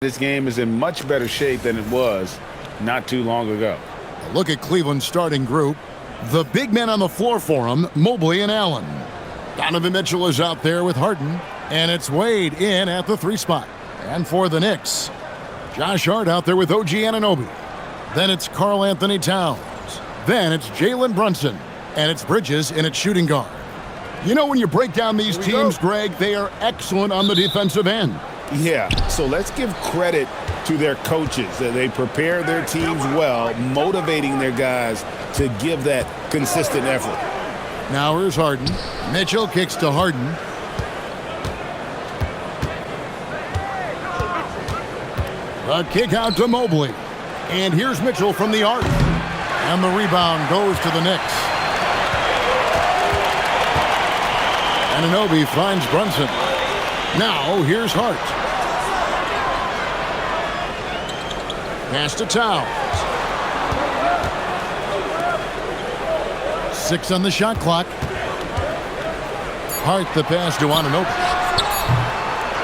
This game is in much better shape than it was not too long ago. Look at Cleveland's starting group. The big men on the floor for them, Mobley and Allen. Donovan Mitchell is out there with Harden, and it's Wade in at the 3 spot. And for the Knicks, Josh Hart out there with OG Anunoby. Then it's Karl Anthony Towns. Then it's Jalen Brunson, and it's Bridges in its shooting guard. You know, when you break down these teams, Greg, they are excellent on the defensive end. Yeah, so let's give credit to their coaches. They prepare their teams well, motivating their guys to give that consistent effort. Now here's Harden. Mitchell kicks to Harden. A kick out to Mobley. And here's Mitchell from the arc. And the rebound goes to the Knicks. Anunoby finds Brunson. Now here's Hart. Pass to Towns. 6 on the shot clock. Hart the pass to Anunoby.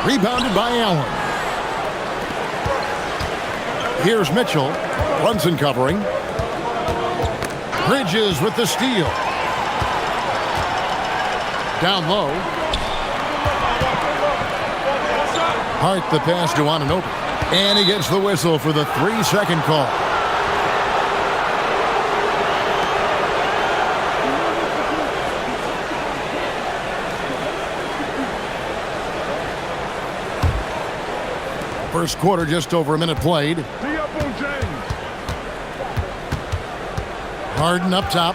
Rebounded by Allen. Here's Mitchell. Brunson covering. Bridges with the steal. Down low. Hart the pass to Anunoby. And he gets the whistle for the 3-second call. First quarter, just over a minute played. Harden up top.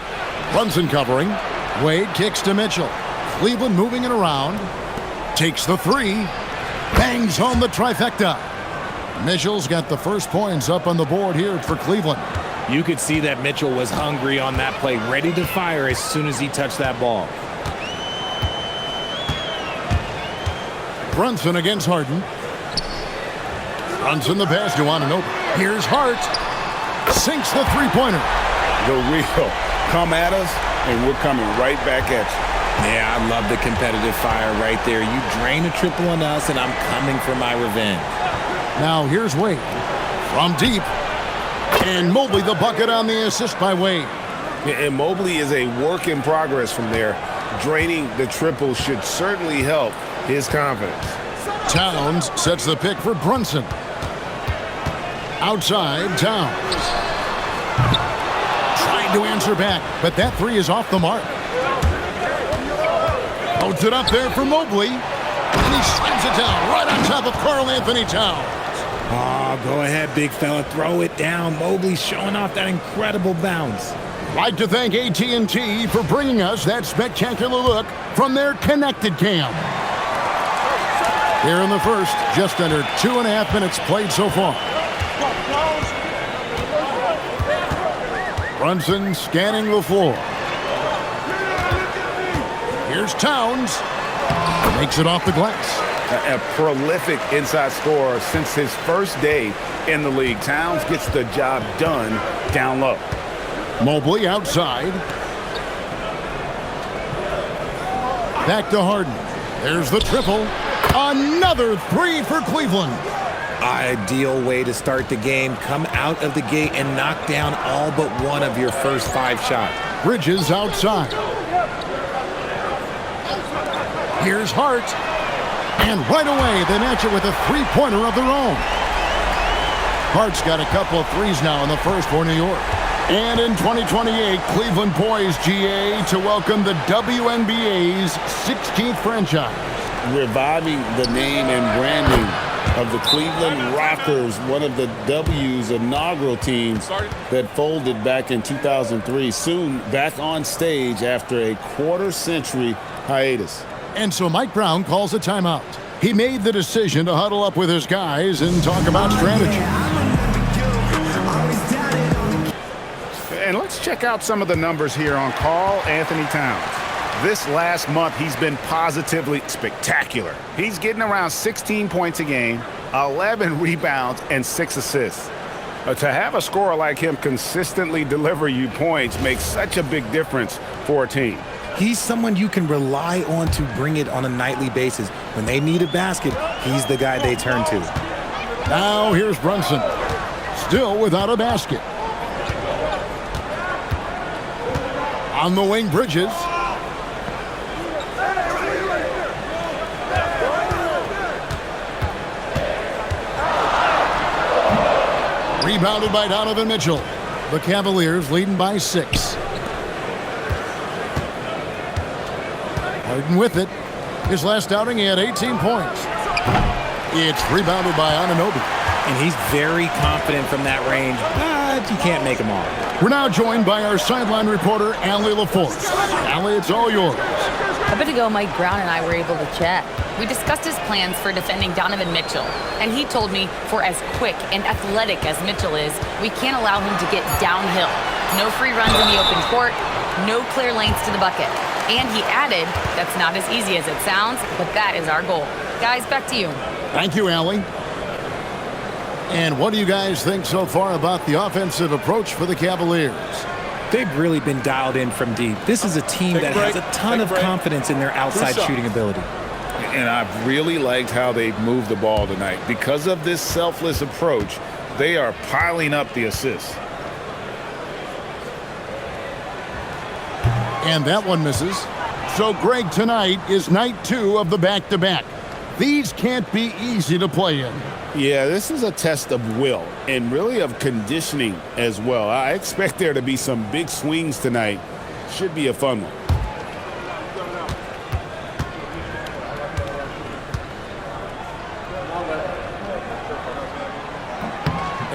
Brunson covering. Wade kicks to Mitchell. Cleveland moving it around. Takes the 3. Bangs home the trifecta. Mitchell's got the first points up on the board here for Cleveland. You could see that Mitchell was hungry on that play, ready to fire as soon as he touched that ball. Brunson against Harden. Brunson the pass to Anunoby. Here's Hart. Sinks the 3-pointer. The real come at us, and we're coming right back at you. Yeah, I love the competitive fire right there. You drain a triple on us, and I'm coming for my revenge. Now here's Wade from deep. And Mobley the bucket on the assist by Wade. And Mobley is a work in progress from there. Draining the triple should certainly help his confidence. Towns sets the pick for Brunson. Outside, Towns. Trying to answer back, but that 3 is off the mark. Loads it up there for Mobley. And he slams it down right on top of Karl Anthony Towns. Oh, go ahead, big fella. Throw it down. Mobley's showing off that incredible bounce. Like to thank AT&T for bringing us that spectacular look from their connected cam. Here in the first, just under 2.5 minutes played so far. Brunson scanning the floor. Here's Towns. Makes it off the glass. A prolific inside scorer since his first day in the league. Towns gets the job done down low. Mobley outside. Back to Harden. There's the triple. Another 3 for Cleveland. Ideal way to start the game. Come out of the gate and knock down all but one of your first 5 shots. Bridges outside. Here's Hart. And right away, they match it with a 3-pointer of their own. Hart's got a couple of 3s now in the first for New York. And in 2028, Cleveland poised, GA, to welcome the WNBA's 16th franchise. Reviving the name and branding of the Cleveland Rockers, one of the W's inaugural teams that folded back in 2003. Soon back on stage after a quarter-century hiatus. And so Mike Brown calls a timeout. He made the decision to huddle up with his guys and talk about strategy. And let's check out some of the numbers here on Karl Anthony Towns. This last month, he's been positively spectacular. He's getting around 16 points a game, 11 rebounds, and 6 assists. To have a scorer like him consistently deliver you points makes such a big difference for a team. He's someone you can rely on to bring it on a nightly basis. When they need a basket, he's the guy they turn to. Now here's Brunson. Still without a basket. On the wing, Bridges. Rebounded by Donovan Mitchell. The Cavaliers leading by 6. Harden with it. His last outing, he had 18 points. It's rebounded by Anunoby. And he's very confident from that range, but you can't make him all. We're now joined by our sideline reporter, Allie LaForce. Allie, it's all yours. A bit ago, Mike Brown and I were able to chat. We discussed his plans for defending Donovan Mitchell, and he told me for as quick and athletic as Mitchell is, we can't allow him to get downhill. No free runs in the open court, no clear lanes to the bucket. And he added, that's not as easy as it sounds, but that is our goal. Guys, back to you. Thank you, Allie. And what do you guys think so far about the offensive approach for the Cavaliers? They've really been dialed in from deep. This is a team that has a ton of confidence in their outside shooting ability. And I've really liked how they've moved the ball tonight. Because of this selfless approach, they are piling up the assists. And that one misses. So, Greg, tonight is night 2 of the back-to-back. These can't be easy to play in. Yeah, this is a test of will and really of conditioning as well. I expect there to be some big swings tonight. Should be a fun one.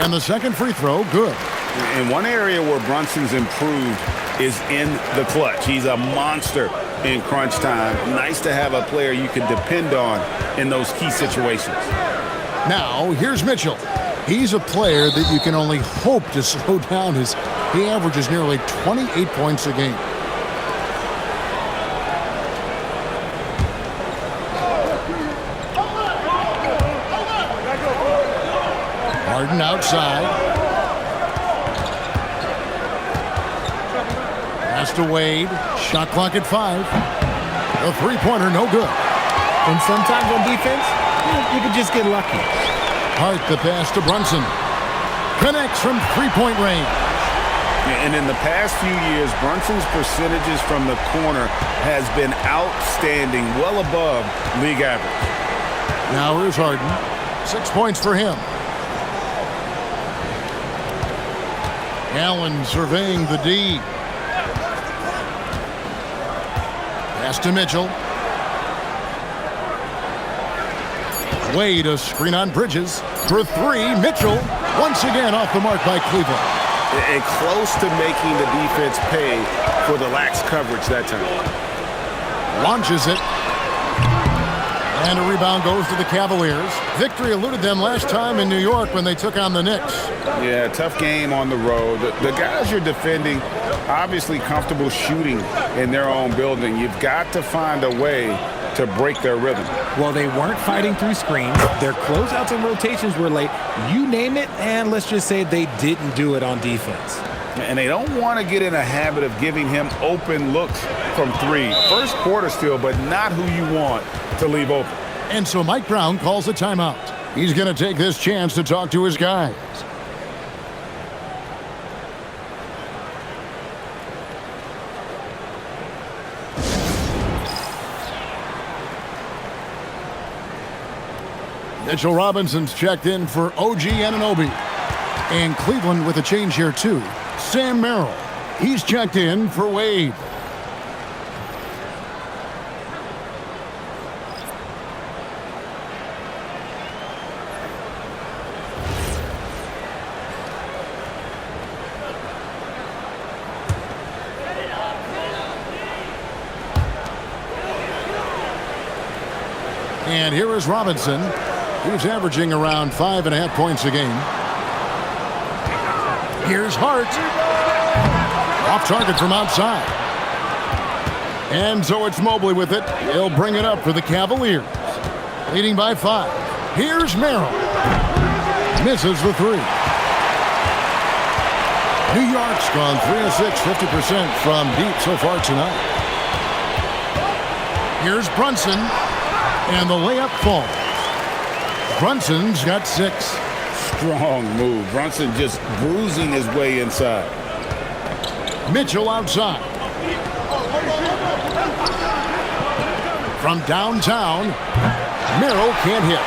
And the second free throw, good. And one area where Brunson's improved is in the clutch. He's a monster in crunch time. Nice to have a player you can depend on in those key situations. Now, here's Mitchell. He's a player that you can only hope to slow down as he averages nearly 28 points a game. Harden outside. Pass to Wade. Shot clock at 5. A three-pointer, no good. And sometimes on defense, you could just get lucky. Hart the pass to Brunson. Connects from three-point range. And in the past few years, Brunson's percentages from the corner has been outstanding, well above league average. Now here's Harden. 6 points for him. Allen surveying the D. Pass to Mitchell. Wade, a screen on Bridges. For 3, Mitchell once again off the mark by Cleveland. And close to making the defense pay for the lax coverage that time. Launches it. And a rebound goes to the Cavaliers. Victory eluded them last time in New York when they took on the Knicks. Yeah, tough game on the road. The guys you're defending, obviously comfortable shooting in their own building. You've got to find a way to break their rhythm. Well, they weren't fighting through screens. Their closeouts and rotations were late. You name it, and let's just say they didn't do it on defense. And they don't want to get in a habit of giving him open looks from 3. First quarter still, but not who you want to leave open. And so Mike Brown calls a timeout. He's going to take this chance to talk to his guys. Mitchell Robinson's checked in for OG Anunoby. And Cleveland with a change here too. Sam Merrill. He's checked in for Wade. And here is Robinson. He's averaging around 5.5 points a game. Here's Hart. Off target from outside. And so it's Mobley with it. He'll bring it up for the Cavaliers. Leading by 5. Here's Merrill. Misses the 3. New York's gone 3 of 6, 50% from deep so far tonight. Here's Brunson. And the layup falls. Brunson's got 6. strong move. Brunson just bruising his way inside. Mitchell outside. From downtown, Merrill can't hit.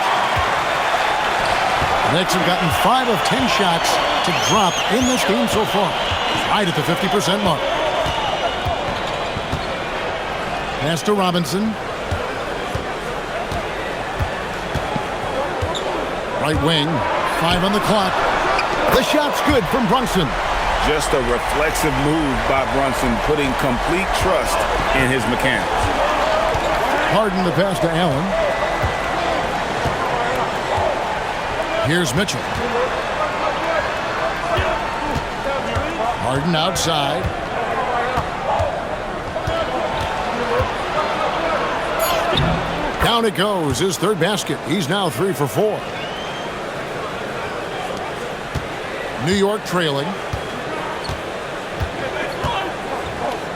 The Knicks have gotten 5 of 10 shots to drop in this game so far. Right at the 50% mark. Pass to Robinson. Right wing, 5 on the clock. The shot's good from Brunson. Just a reflexive move by Brunson, putting complete trust in his mechanics. Harden the pass to Allen. Here's Mitchell. Harden outside. Down it goes, his third basket. He's now 3 for 4. New York trailing.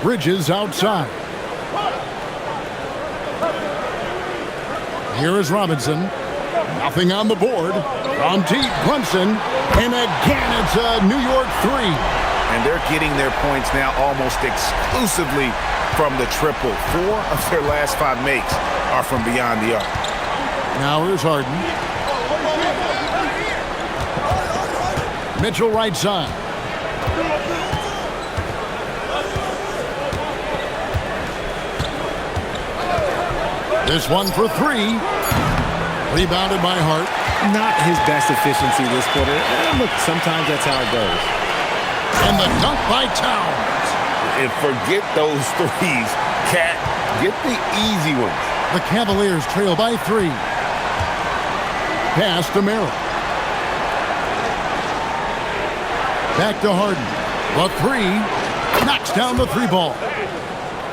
Bridges outside. Here is Robinson. Nothing on the board. From deep, Brunson. And again, it's a New York 3. And they're getting their points now almost exclusively from the triple. 4 of their last 5 makes are from beyond the arc. Now here's Harden. Mitchell right side. This one for 3. Rebounded by Hart. Not his best efficiency this quarter. Look, sometimes that's how it goes. And the dunk by Towns. And forget those threes. Cat, get the easy ones. The Cavaliers trail by 3. Pass to Merrill. Back to Harden. The 3. Knocks down the 3 ball.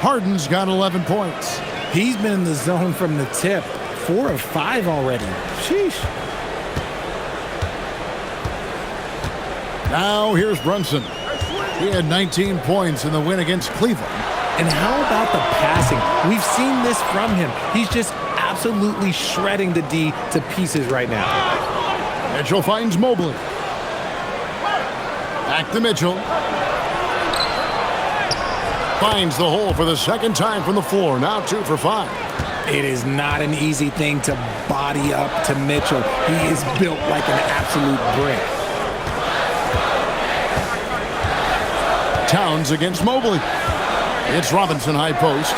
Harden's got 11 points. He's been in the zone from the tip. 4 of 5 already. Sheesh. Now here's Brunson. He had 19 points in the win against Cleveland. And how about the passing? We've seen this from him. He's just absolutely shredding the D to pieces right now. Mitchell finds Mobley. Back to Mitchell. Finds the hole for the second time from the floor. Now 2 for 5. It is not an easy thing to body up to Mitchell. He is built like an absolute brick. Towns against Mobley. It's Robinson high post.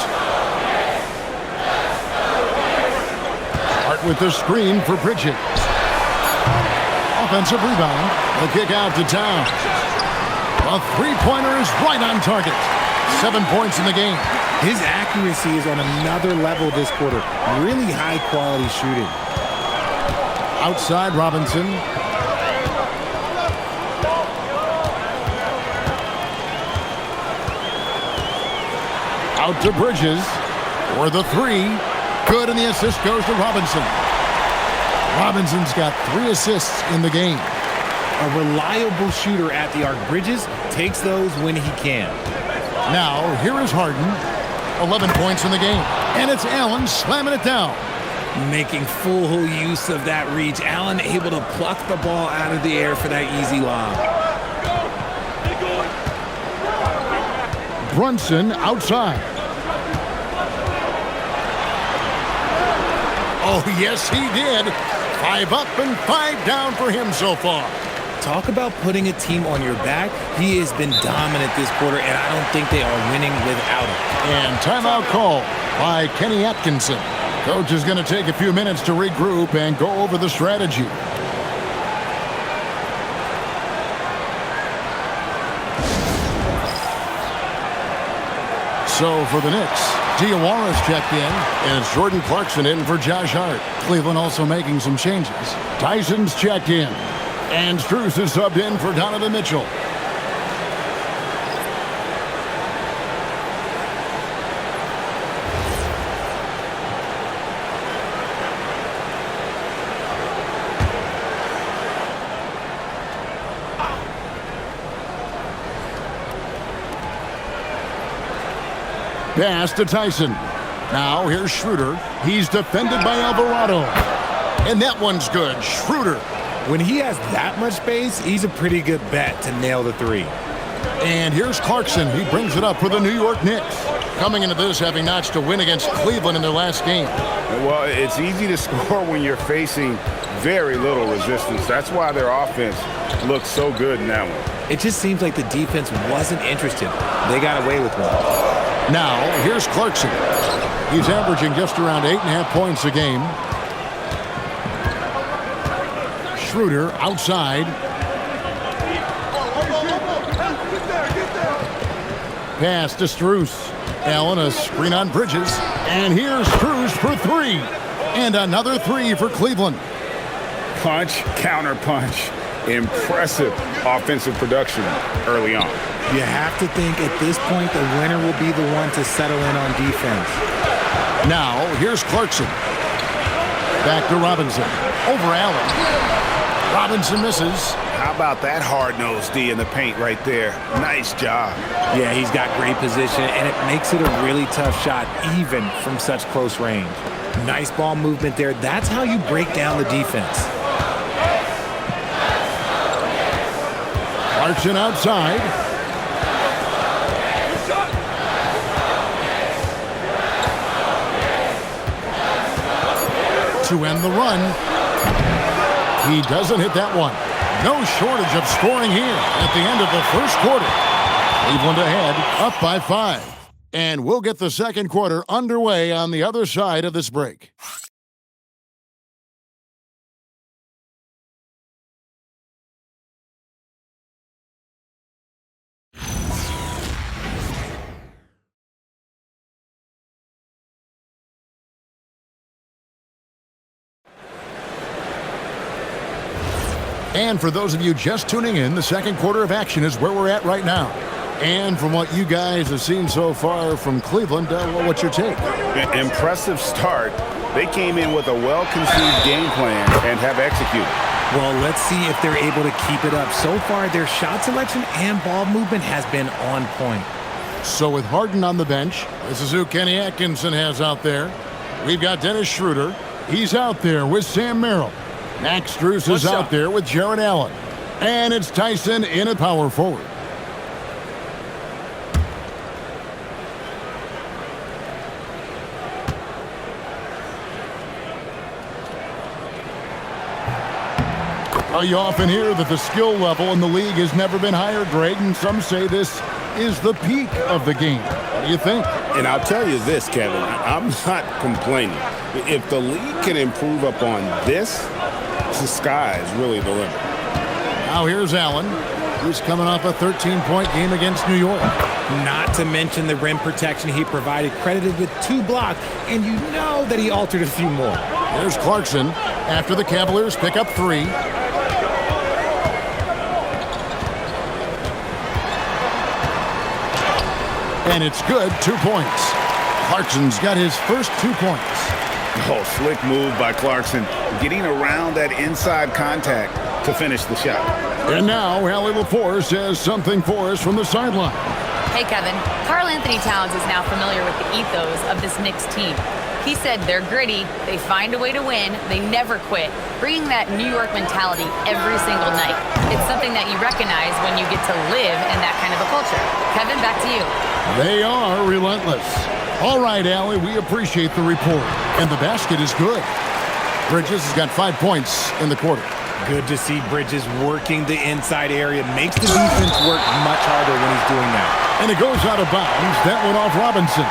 Hart with the screen for Bridges. Offensive rebound. The kick out to Towns. A 3-pointer is right on target. 7 points in the game. His accuracy is on another level this quarter. Really high quality shooting. Outside Robinson. Out to Bridges for the 3. Good, and the assist goes to Robinson. Robinson's got 3 assists in the game. A reliable shooter at the arc. Bridges takes those when he can. Now, here is Harden. 11 points in the game. And it's Allen slamming it down. Making full use of that reach. Allen able to pluck the ball out of the air for that easy lob. Brunson outside. Oh, yes, he did. 5 up and 5 down for him so far. Talk about putting a team on your back. He has been dominant this quarter, and I don't think they are winning without him. And timeout call by Kenny Atkinson. Coach is going to take a few minutes to regroup and go over the strategy. So for the Knicks, Diawara's checked in, and it's Jordan Clarkson in for Josh Hart. Cleveland also making some changes. Tyson's checked in, and Strus is subbed in for Donovan Mitchell. Pass to Tyson. Now here's Schroeder. He's defended by Alvarado. And that one's good. Schroeder When he has that much space, he's a pretty good bet to nail the three. And here's Clarkson. He brings it up for the New York Knicks. Coming into this, having notched a win against Cleveland in their last game. Well, it's easy to score when you're facing very little resistance. That's why their offense looks so good in that one. It just seems like the defense wasn't interested. They got away with one. Now, here's Clarkson. He's averaging just around 8.5 points a game. Schroeder outside. Pass to Strus. Allen, a screen on Bridges. And here's Strus for three. And another three for Cleveland. Punch, counter punch. Impressive offensive production early on. You have to think at this point the winner will be the one to settle in on defense. Now, here's Clarkson. Back to Robinson. Over Allen. Robinson misses. How about that hard-nosed D in the paint right there? Nice job. Yeah, he's got great position, and it makes it a really tough shot, even from such close range. Nice ball movement there. That's how you break down the defense. Clarkson outside. To end the run. He doesn't hit that one. No shortage of scoring here at the end of the first quarter. Cleveland ahead, up by 5. And we'll get the second quarter underway on the other side of this break. And for those of you just tuning in, the second quarter of action is where we're at right now. And from what you guys have seen so far from Cleveland, what's your take? Impressive start. They came in with a well-conceived game plan and have executed. Well, let's see if they're able to keep it up. So far, their shot selection and ball movement has been on point. So with Harden on the bench, this is who Kenny Atkinson has out there. We've got Dennis Schroeder. He's out there with Sam Merrill. Max Strus is out there with Jared Allen. And it's Tyson in at power forward. You often hear that the skill level in the league has never been higher, Greg, and some say this is the peak of the game. What do you think? And I'll tell you this, Kevin, I'm not complaining. If the league can improve upon this, the sky is really the limit. Now here's Allen. He's coming off a 13-point game against New York. Not to mention the rim protection he provided, credited with 2 blocks, and you know that he altered a few more. Here's Clarkson after the Cavaliers pick up 3. And it's good, 2 points. Clarkson's got his first 2 points. Oh, slick move by Clarkson, getting around that inside contact to finish the shot. And now, Allie LaForce has something for us from the sideline. Hey, Kevin. Karl Anthony Towns is now familiar with the ethos of this Knicks team. He said they're gritty, they find a way to win, they never quit, bringing that New York mentality every single night. It's something that you recognize when you get to live in that kind of a culture. Kevin, back to you. They are relentless. All right, Allie, we appreciate the report. And the basket is good. Bridges has got 5 points in the quarter. Good to see Bridges working the inside area. Makes the defense work much harder when he's doing that. And it goes out of bounds. That went off Robinson.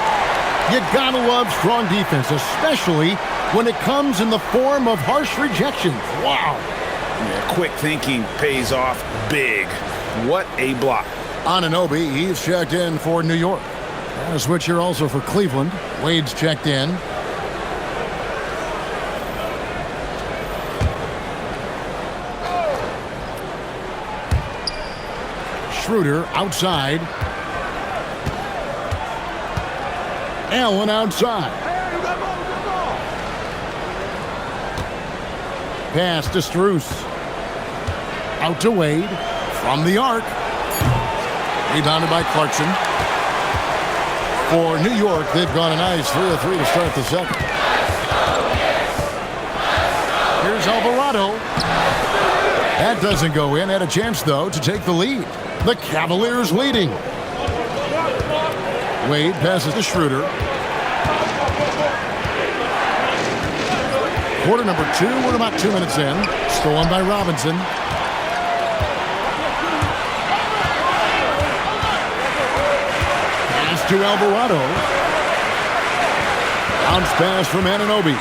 You gotta love strong defense, especially when it comes in the form of harsh rejections. Wow. Yeah, quick thinking pays off big. What a block. Anunoby, he's checked in for New York. And a switch here also for Cleveland. Wade's checked in. Schroeder outside. Allen outside. Pass to Strus. Out to Wade. From the arc. Rebounded by Clarkson. For New York, they've gone a nice 3 of 3 to start the second. Here's Alvarado. That doesn't go in. Had a chance, though, to take the lead. The Cavaliers leading. Wade passes to Schroeder. Quarter number 2. We're about 2 minutes in. Stolen by Robinson. Pass to Alvarado. Bounce pass from Anunoby.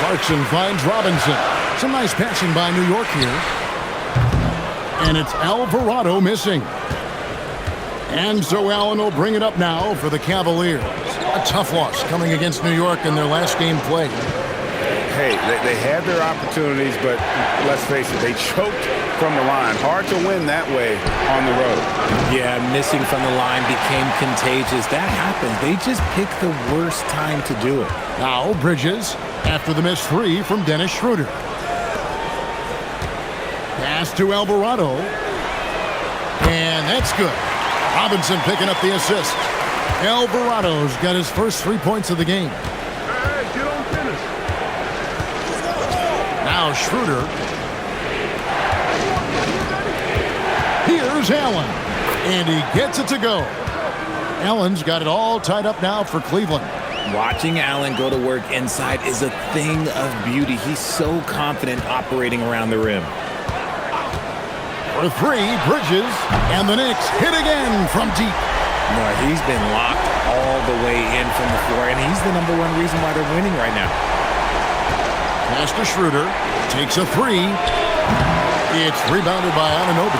Clarkson finds Robinson. Some nice passing by New York here. And it's Alvarado missing. And so Allen will bring it up now for the Cavaliers. A tough loss coming against New York in their last game played. Hey, they had their opportunities, but let's face it, they choked from the line. Hard to win that way on the road. Yeah, missing from the line became contagious. That happened. They just picked the worst time to do it. Now Bridges after the missed 3 from Dennis Schroeder. Pass to Alvarado. And that's good. Robinson picking up the assist. Alvarado's got his first 3 points of the game. Now Schroeder. Here's Allen. And he gets it to go. Allen's got it all tied up now for Cleveland. Watching Allen go to work inside is a thing of beauty. He's so confident operating around the rim. For 3, Bridges, and the Knicks hit again from deep. No, he's been locked all the way in from the floor, and he's the #1 reason why they're winning right now. Pass to Schroeder, takes a 3. It's rebounded by Anunoby.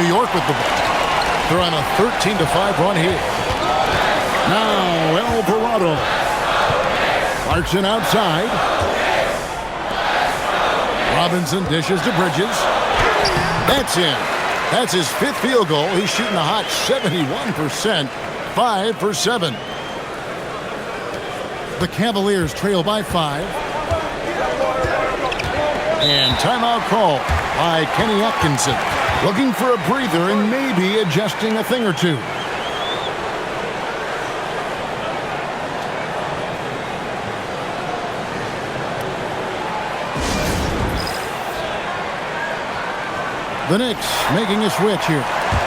New York with the ball. They're on a 13-5 run here. Now Alvarado. Clarkson outside. Robinson dishes to Bridges. That's in. That's his 5th field goal. He's shooting a hot 71%. 5 for 7. The Cavaliers trail by 5. And timeout call by Kenny Atkinson. Looking for a breather and maybe adjusting a thing or two. The Knicks making a switch here.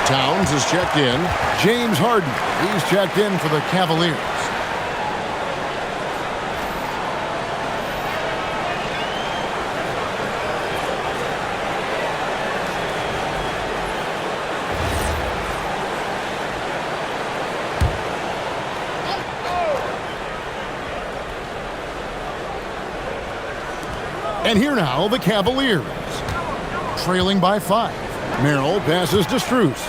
Towns is checked in. James Harden, he's checked in for the Cavaliers. And here now, the Cavaliers. Trailing by 5. Merrill passes to Strus.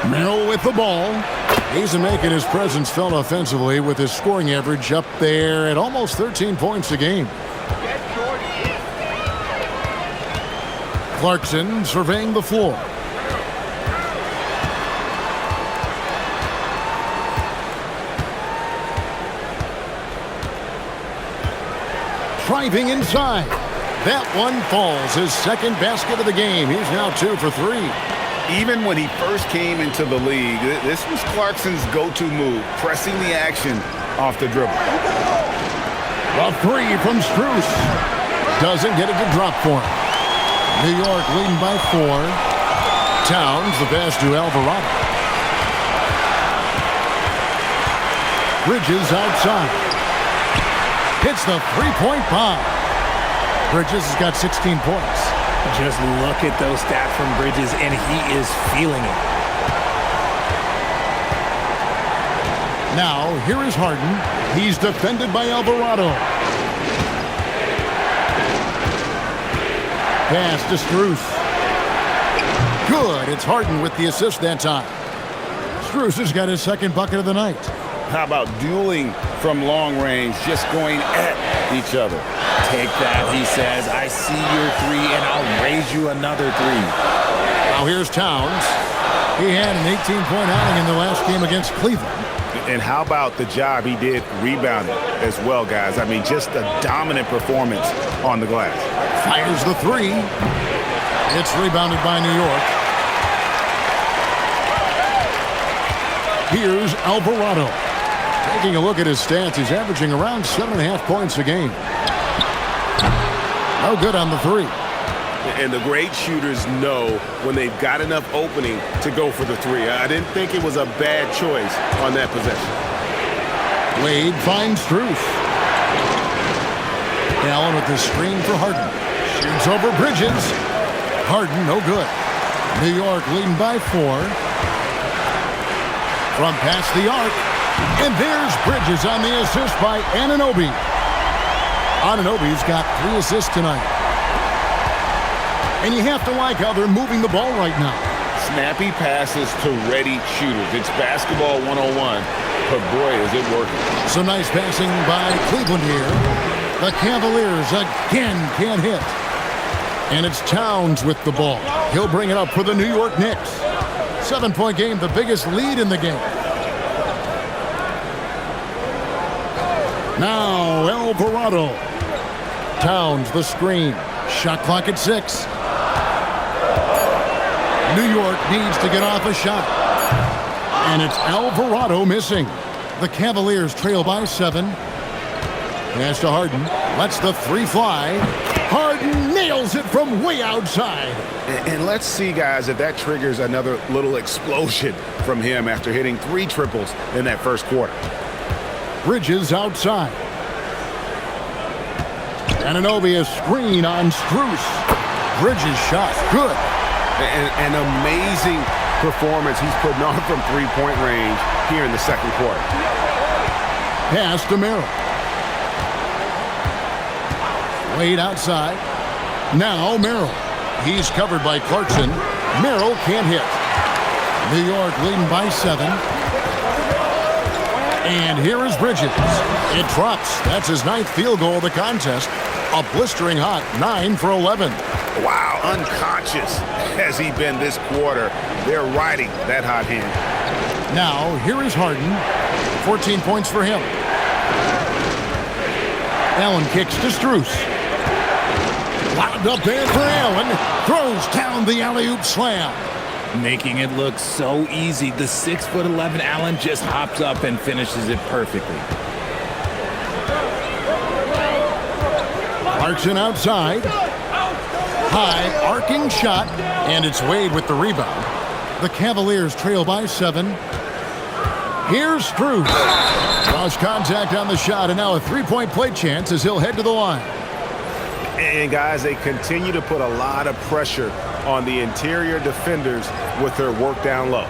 Merrill with the ball. He's making his presence felt offensively with his scoring average up there at almost 13 points a game. Clarkson surveying the floor. Driving inside. That one falls. His 2nd basket of the game. He's now 2 for 3. Even when he first came into the league, this was Clarkson's go-to move, pressing the action off the dribble. A 3 from Strus. Doesn't get it to drop for him. New York leading by 4. Towns, the pass to Alvarado. Bridges outside. Hits the 3-point bomb. Bridges has got 16 points. Just look at those stats from Bridges, and he is feeling it. Now, here is Harden. He's defended by Alvarado. Pass to Strus. Good. It's Harden with the assist that time. Strus has got his 2nd bucket of the night. How about dueling from long range, just going at each other? Take that, he says. I see your 3, and I'll raise you another 3. Now here's Towns. He had an 18-point outing in the last game against Cleveland. And how about the job he did rebounding as well, guys? I mean, just a dominant performance on the glass. Fires the 3. It's rebounded by New York. Here's Alvarado. Taking a look at his stats, he's averaging around 7.5 points a game. No good on the three. And the great shooters know when they've got enough opening to go for the three. I didn't think it was a bad choice on that possession. Wade finds Strus. Allen with the screen for Harden. Shoots over Bridges. Harden, no good. New York leading by 4. From past the arc. And there's Bridges on the assist by Anunoby. Anunoby's got 3 assists tonight. And you have to like how they're moving the ball right now. Snappy passes to ready shooters. It's basketball 101, but boy, is it working. Some nice passing by Cleveland here. The Cavaliers again can't hit. And it's Towns with the ball. He'll bring it up for the New York Knicks. 7-point game, the biggest lead in the game. Now Alvarado. Towns the screen. Shot clock at 6. New York needs to get off a shot. And it's Alvarado missing. The Cavaliers trail by 7. Pass to Harden. Lets the 3 fly. Harden nails it from way outside. And let's see, guys, if that triggers another little explosion from him after hitting 3 triples in that first quarter. Bridges outside. Anunoby a screen on Strus. Bridges shot. Good. An amazing performance he's putting on from 3-point range here in the second quarter. Pass to Merrill. Wade outside. Now Merrill. He's covered by Clarkson. Merrill can't hit. New York leading by 7. And here is Bridges. It drops. That's his 9th field goal of the contest. A blistering hot 9 for 11. Wow, unconscious has he been this quarter. They're riding that hot hand. Now, here is Harden. 14 points for him. Allen kicks to Strus. Lobbed up there for Allen. Throws down the alley-oop slam. Making it look so easy. The 6'11" Allen just hops up and finishes it perfectly. Clarkson outside. High arcing shot, and it's Wade with the rebound. The Cavaliers trail by 7. Here's Strus. Cross contact on the shot, and now a 3-point play chance as he'll head to the line. And guys, they continue to put a lot of pressure on the interior defenders with their work down low.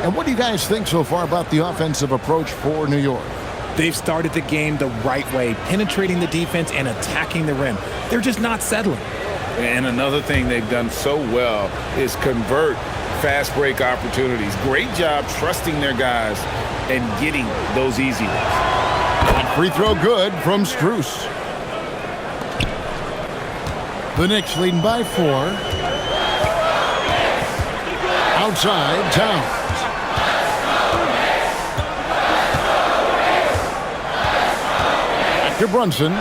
And what do you guys think so far about the offensive approach for New York? They've started the game the right way, penetrating the defense and attacking the rim. They're just not settling. And another thing they've done so well is convert fast break opportunities. Great job trusting their guys and getting those easy ones. Free throw good from Strus. The Knicks leading by 4. Outside, Towns. Back to Brunson.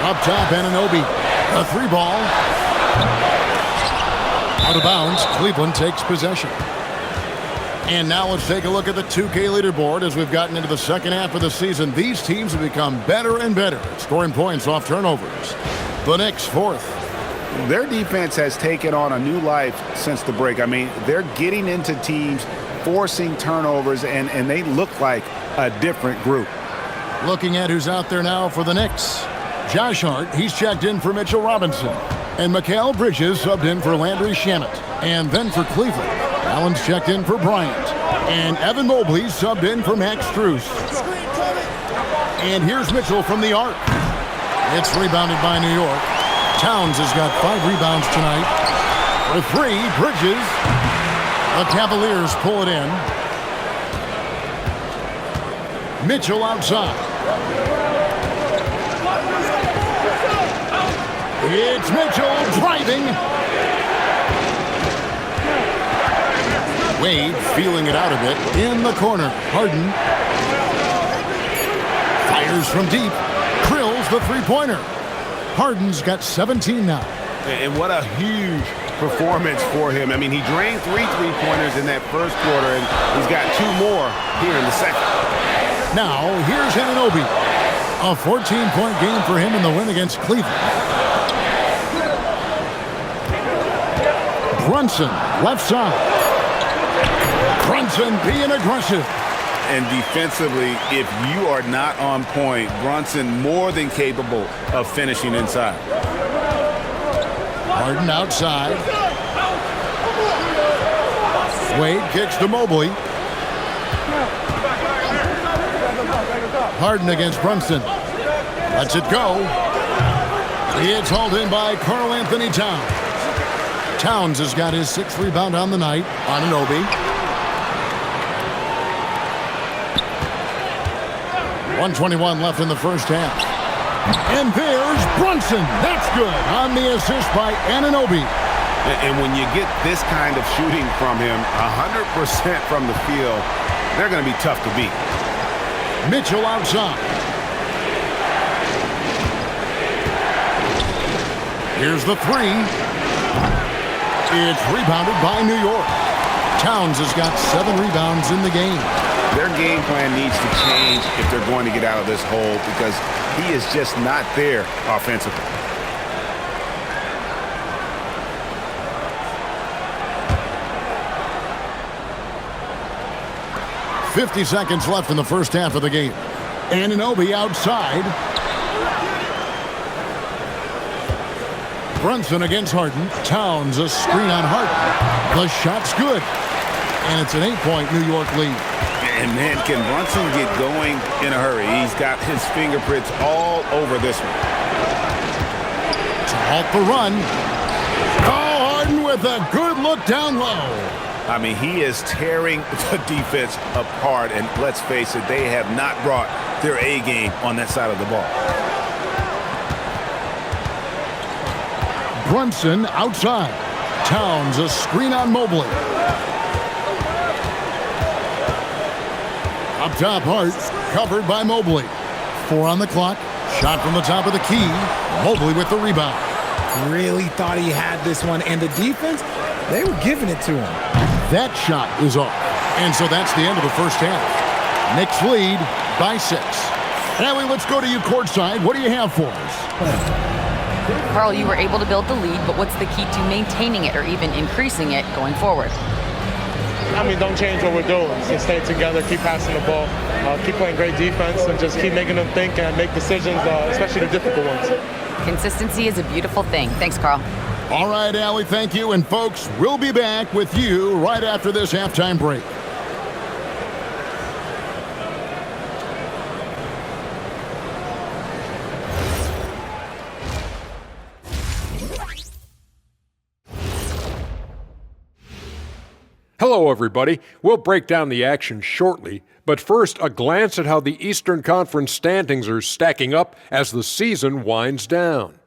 Up top, Anunoby. A 3 ball. Out of bounds. Cleveland takes possession. And now let's take a look at the 2K leaderboard as we've gotten into the second half of the season. These teams have become better and better at scoring points off turnovers. The Knicks 4th. Their defense has taken on a new life since the break. I mean, they're getting into teams, forcing turnovers, and they look like a different group. Looking at who's out there now for the Knicks. Josh Hart, he's checked in for Mitchell Robinson. And Mikal Bridges subbed in for Landry Shamet. And then for Cleveland, Allen's checked in for Bryant. And Evan Mobley subbed in for Max Strus. And here's Mitchell from the arc. It's rebounded by New York. Towns has got 5 rebounds tonight. For 3, Bridges. The Cavaliers pull it in. Mitchell outside. It's Mitchell driving. Wade feeling it out a bit in the corner. Harden fires from deep. Drills the 3-pointer. Harden's got 17 now. And what a huge performance for him. I mean, he drained 3 3-pointers in that first quarter, and he's got 2 more here in the second. Now, here's Anunoby. A 14-point game for him in the win against Cleveland. Brunson, left side. Brunson being aggressive. And defensively, if you are not on point, Brunson more than capable of finishing inside. Harden outside. Wade kicks to Mobley. Harden against Brunson. Lets it go. It's hauled in by Karl Anthony Towns. Towns has got his 6th rebound on the night. Anunoby. 1:21 left in the first half. And there's Brunson. That's good on the assist by Anunoby. And when you get this kind of shooting from him, 100% from the field, they're going to be tough to beat. Mitchell outside. Here's the three. It's rebounded by New York. Towns has got 7 rebounds in the game. Their game plan needs to change if they're going to get out of this hole because he is just not there offensively. .50 seconds left in the first half of the game. Anunoby outside. Brunson against Harden. Towns a screen on Harden. The shot's good. And it's an 8-point New York lead. And man, can Brunson get going in a hurry? He's got his fingerprints all over this one. To halt the run. Oh, Harden with a good look down low. I mean, he is tearing the defense apart. And let's face it, they have not brought their A game on that side of the ball. Brunson outside. Towns a screen on Mobley. Up top, Hart, covered by Mobley. 4 on the clock. Shot from the top of the key. Mobley with the rebound. Really thought he had this one, and the defense, they were giving it to him. That shot is off. And so that's the end of the first half. Knicks lead by 6. Allie, let's go to you courtside. What do you have for us? Karl, you were able to build the lead, but what's the key to maintaining it or even increasing it going forward? I mean, don't change what we're doing. Just stay together, keep passing the ball, keep playing great defense, and just keep making them think and make decisions, especially the difficult ones. Consistency is a beautiful thing. Thanks, Karl. All right, Allie, thank you. And folks, we'll be back with you right after this halftime break. Hello, everybody. We'll break down the action shortly, but first, a glance at how the Eastern Conference standings are stacking up as the season winds down.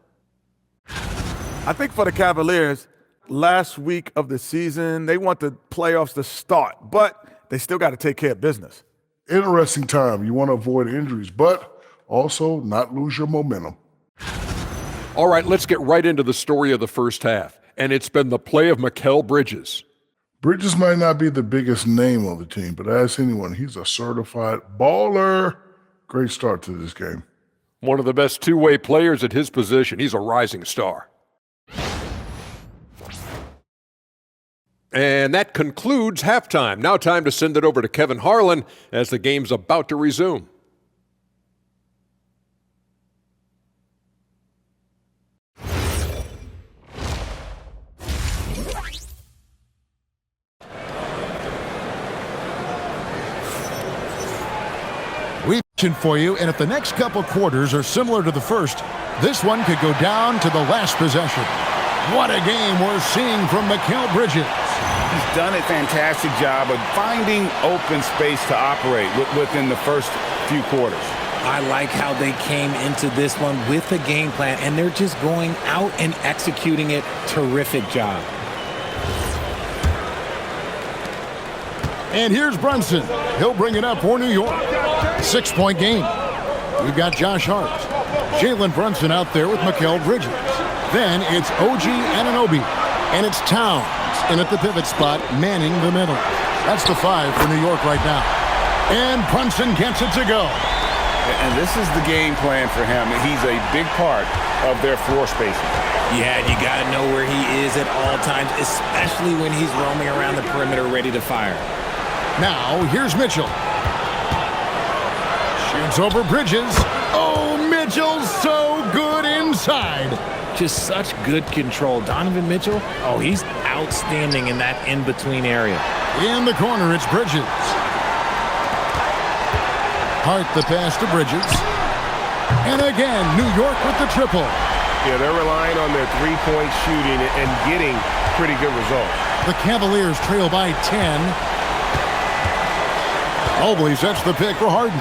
I think for the Cavaliers, last week of the season, they want the playoffs to start, but they still got to take care of business. Interesting time. You want to avoid injuries, but also not lose your momentum. All right, let's get right into the story of the first half, and it's been the play of Mikal Bridges. Bridges might not be the biggest name on the team, but ask anyone, he's a certified baller. Great start to this game. One of the best two-way players at his position. He's a rising star. And that concludes halftime. Now time to send it over to Kevin Harlan as the game's about to resume. We've mentioned for you, and if the next couple quarters are similar to the first, this one could go down to the last possession. What a game we're seeing from Mikal Bridges. He's done a fantastic job of finding open space to operate within the first few quarters. I like how they came into this one with a game plan, and they're just going out and executing it. Terrific job. And here's Brunson. He'll bring it up for New York. 6-point game. We've got Josh Hart. Jalen Brunson out there with Mikal Bridges. Then it's OG Anunoby. And it's Towns in at the pivot spot, manning the middle. That's the 5 for New York right now. And Brunson gets it to go. And this is the game plan for him. He's a big part of their floor spacing. Yeah, and you got to know where he is at all times, especially when he's roaming around the perimeter ready to fire. Now, here's Mitchell. Shoots over Bridges. Oh, Mitchell's so good inside. Just such good control. Donovan Mitchell, oh, he's outstanding in that in-between area. In the corner, it's Bridges. Hart the pass to Bridges. And again, New York with the triple. Yeah, they're relying on their three-point shooting and getting pretty good results. The Cavaliers trail by 10. Mobley sets the pick for Harden.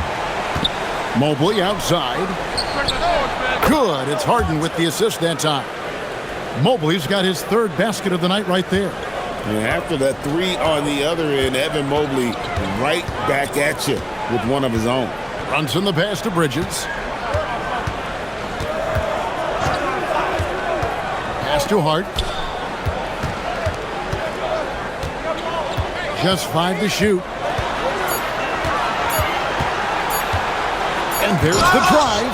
Mobley outside. Good. It's Harden with the assist that time. Mobley's got his third basket of the night right there. And after that three on the other end, Evan Mobley right back at you with one of his own. Brunson the pass to Bridges. Pass to Hart. Just 5 to shoot. And there's the drive.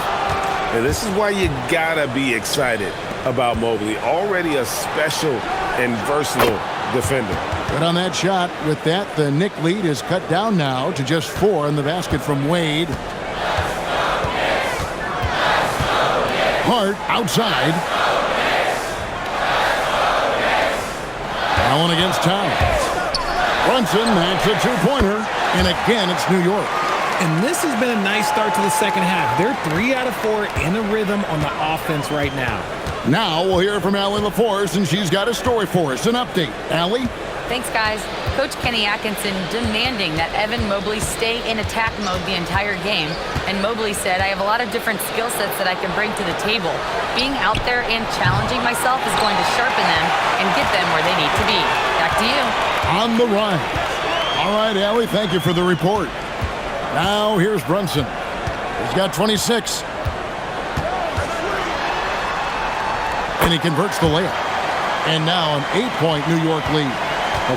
And this is why you gotta be excited about Mobley. Already a special and versatile defender. But on that shot, with that, the Knick lead is cut down now to just 4 in the basket from Wade. Hart outside. Allen against Towns. Brunson, that's a two-pointer. And again, it's New York. And this has been a nice start to the second half. They're 3 out of 4 in a rhythm on the offense right now. Now we'll hear from Allie LaForce, and she's got a story for us. An update. Allie? Thanks, guys. Coach Kenny Atkinson demanding that Evan Mobley stay in attack mode the entire game. And Mobley said, I have a lot of different skill sets that I can bring to the table. Being out there and challenging myself is going to sharpen them and get them where they need to be. Back to you. On the run. All right, Allie, thank you for the report. Now here's Brunson. He's got 26. And he converts the layup. And now an 8-point New York lead.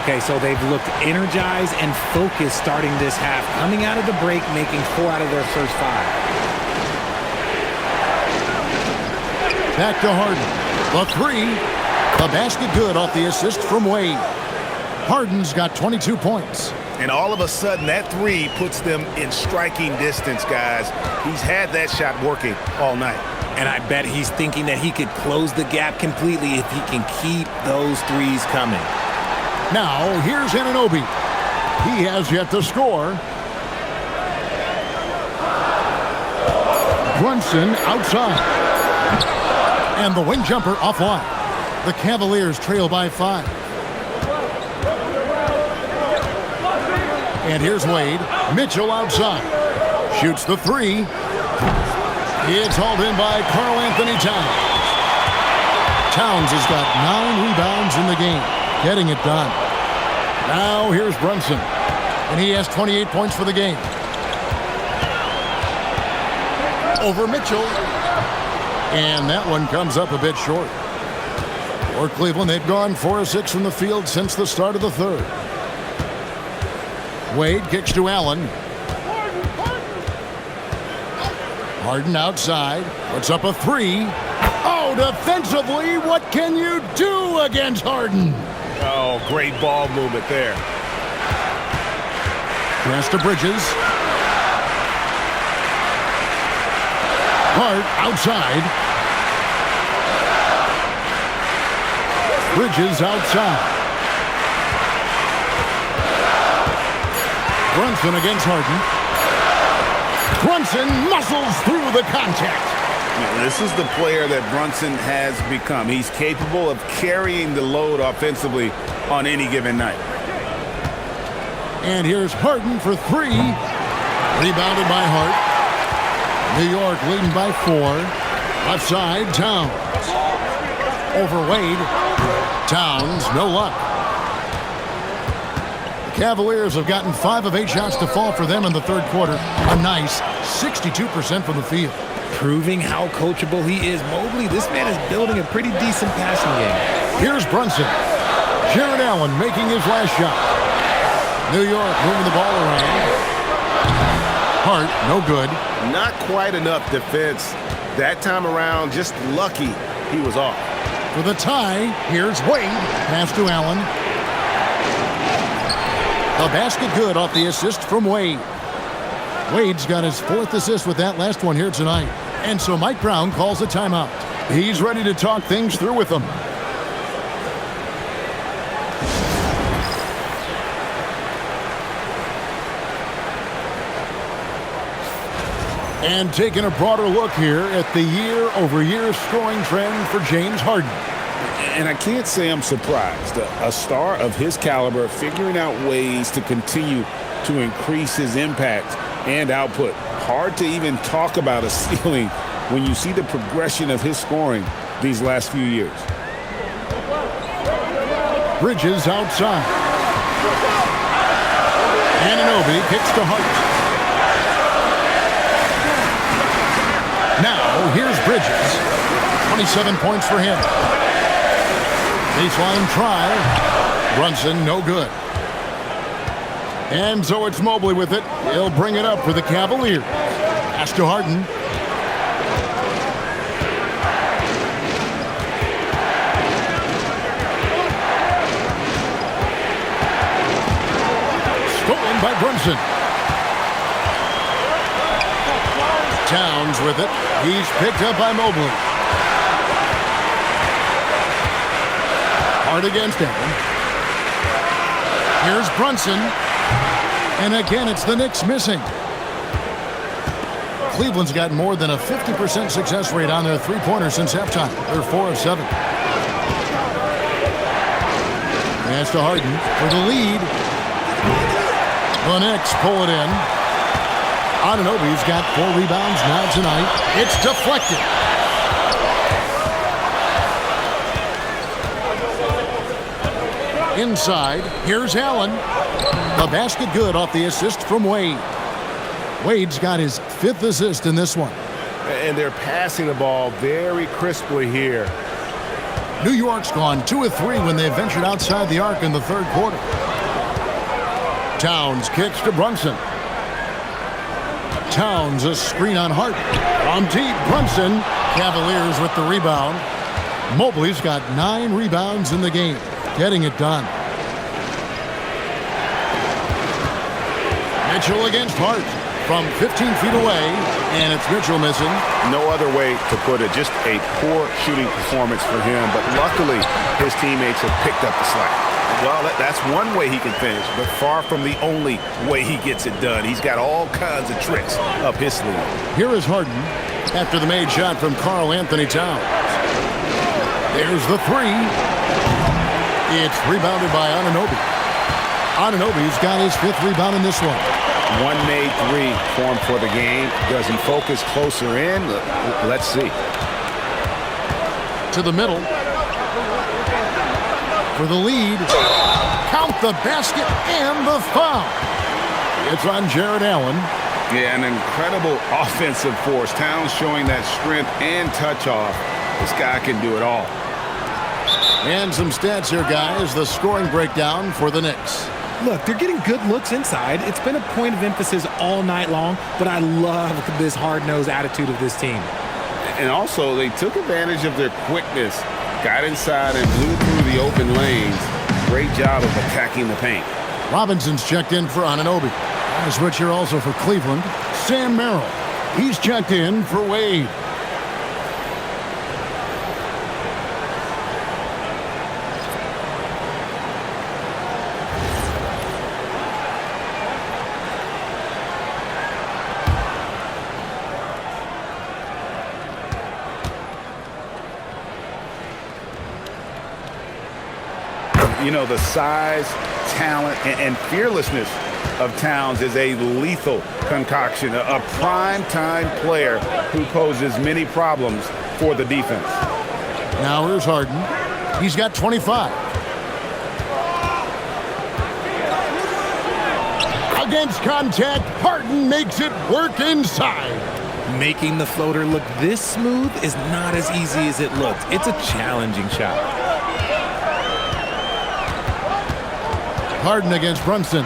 Okay, so they've looked energized and focused starting this half, coming out of the break, making 4 out of their first 5. Back to Harden. The 3. The basket good off the assist from Wade. Harden's got 22 points. And all of a sudden, that 3 puts them in striking distance, guys. He's had that shot working all night. And I bet he's thinking that he could close the gap completely if he can keep those threes coming. Now, here's Anunoby. He has yet to score. Brunson outside. And the wing jumper offline. The Cavaliers trail by 5. And here's Wade. Mitchell outside. Shoots the 3. It's hauled in by Karl Anthony Towns. Towns has got 9 rebounds in the game, getting it done. Now here's Brunson, and he has 28 points for the game. Over Mitchell. And that one comes up a bit short. For Cleveland, they've gone 4 of 6 from the field since the start of the third. Wade kicks to Allen. Harden outside, puts up a 3. Oh, defensively, what can you do against Harden? Oh, great ball movement there. Pass to Bridges. Hart outside. Bridges outside. Brunson against Harden. Brunson muscles through the contact. This is the player that Brunson has become. He's capable of carrying the load offensively on any given night. And here's Harden for 3. Rebounded by Hart. New York leading by 4. Left side, Towns. Over Wade. Towns, no luck. The Cavaliers have gotten 5 of 8 shots to fall for them in the third quarter. A nice 62% from the field. Proving how coachable he is. Mobley, this man is building a pretty decent passing game. Here's Brunson. Jared Allen making his last shot. New York moving the ball around. Hart, no good. Not quite enough defense. That time around, just lucky he was off. For the tie, here's Wade. Pass to Allen. A basket good off the assist from Wade. Wade's got his 4th assist with that last one here tonight. And so Mike Brown calls a timeout. He's ready to talk things through with them. And taking a broader look here at the year-over-year scoring trend for James Harden. And I can't say I'm surprised. A star of his caliber figuring out ways to continue to increase his impact and output. Hard to even talk about a ceiling when you see the progression of his scoring these last few years. Bridges outside. Anunoby kicks to Hart. Now, here's Bridges. 27 points for him. Baseline try. Brunson, no good. And so it's Mobley with it. He'll bring it up for the Cavaliers. Pass to Harden. Stolen by Brunson. Towns with it. He's picked up by Mobley. Hard against Allen. Here's Brunson. And again, it's the Knicks missing. Cleveland's got more than a 50% success rate on their three-pointer since halftime. They're 4 of 7. Pass to Harden for the lead. The Knicks pull it in. Anunoby's got 4 rebounds now tonight. It's deflected. Inside, here's Allen. The basket good off the assist from Wade. Wade's got his 5th assist in this one. And they're passing the ball very crisply here. New York's gone 2 of 3 when they ventured outside the arc in the 3rd quarter. Towns kicks to Brunson. Towns a screen on Hart. From deep, Brunson. Cavaliers with the rebound. Mobley's got 9 rebounds in the game. Getting it done. Mitchell against Hart from 15 feet away, and it's Mitchell missing. No other way to put it. Just a poor shooting performance for him, but luckily his teammates have picked up the slack. Well, that's one way he can finish, but far from the only way he gets it done. He's got all kinds of tricks up his sleeve. Here is Harden after the made shot from Karl Anthony Towns. There's the 3. It's rebounded by Anunoby. Anunoby's got his 5th rebound in this one. One made 3 for him for the game. Does he focus closer in? Let's see. To the middle. For the lead. Count the basket and the foul. It's on Jared Allen. Yeah, an incredible offensive force. Towns showing that strength and touch off. This guy can do it all. And some stats here, guys. The scoring breakdown for the Knicks. Look, they're getting good looks inside. It's been a point of emphasis all night long, but I love this hard-nosed attitude of this team. And also, they took advantage of their quickness, got inside and blew through the open lanes. Great job of attacking the paint. Robinson's checked in for Anunoby. And a switch here also for Cleveland. Sam Merrill. He's checked in for Wade. You know, the size, talent, and fearlessness of Towns is a lethal concoction, a prime-time player who poses many problems for the defense. Now here's Harden. He's got 25. Against contact, Harden makes it work inside. Making the floater look this smooth is not as easy as it looks. It's a challenging shot. Harden against Brunson.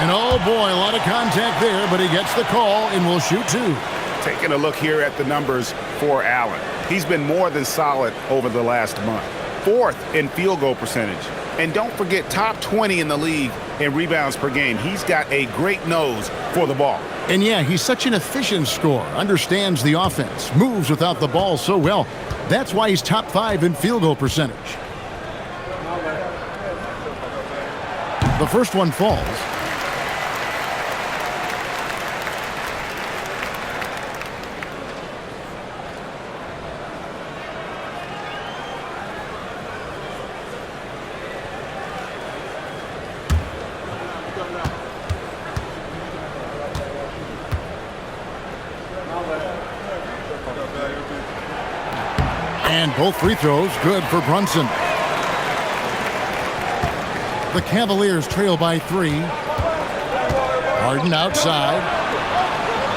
And oh boy, a lot of contact there, but he gets the call and will shoot two. Taking a look here at the numbers for Allen. He's been more than solid over the last month. 4th in field goal percentage. And don't forget, top 20 in the league in rebounds per game. He's got a great nose for the ball. And yeah, he's such an efficient scorer, understands the offense, moves without the ball so well. That's why he's top 5 in field goal percentage. The first one falls. And both free throws good for Brunson. The Cavaliers trail by 3. Harden outside.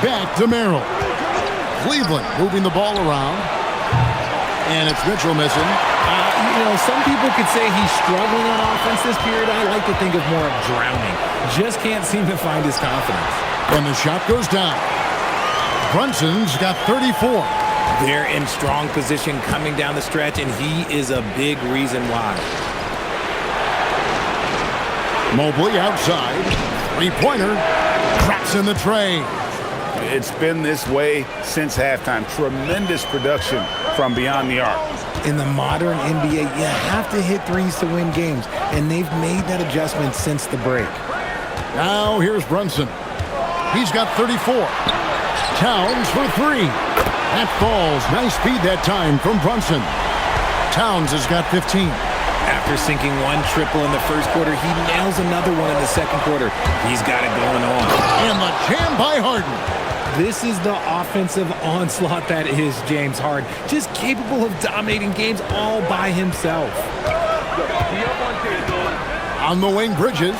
Back to Merrill. Cleveland moving the ball around. And it's Mitchell missing. Some people could say he's struggling on offense this period. I like to think of more of drowning. Just can't seem to find his confidence. And the shot goes down. Brunson's got 34. They're in strong position coming down the stretch, and he is a big reason why. Mobley outside. Three-pointer. Drops in the tray. It's been this way since halftime. Tremendous production from beyond the arc. In the modern NBA, you have to hit threes to win games, and they've made that adjustment since the break. Now here's Brunson. He's got 34. Towns for 3. That falls. Nice speed that time from Brunson. Towns has got 15. After sinking one triple in the first quarter, he nails another one in the second quarter. He's got it going on. And the jam by Harden. This is the offensive onslaught that is James Harden. Just capable of dominating games all by himself. On the wing, Bridges.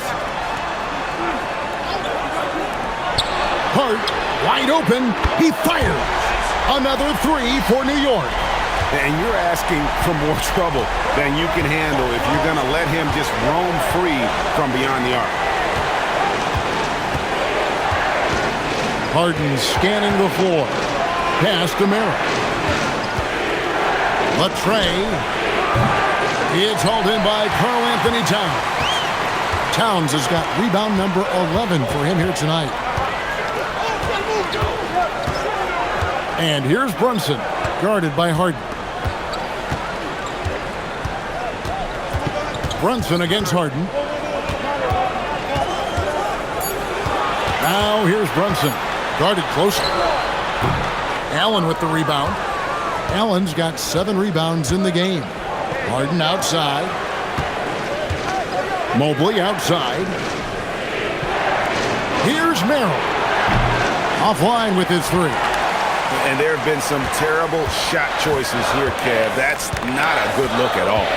Hart, wide open. He fires. Another 3 for New York. And you're asking for more trouble than you can handle if you're going to let him just roam free from beyond the arc. Harden scanning the floor. Pass to Merrill. Latrey. It's hauled in by Karl Anthony Towns. Towns has got rebound number 11 for him here tonight. And here's Brunson, guarded by Harden. Brunson against Harden. Now here's Brunson, guarded closely. Allen with the rebound. Allen's got 7 rebounds in the game. Harden outside. Mobley outside. Here's Merrill. Offline with his 3. And there have been some terrible shot choices here, Kev. That's not a good look at all.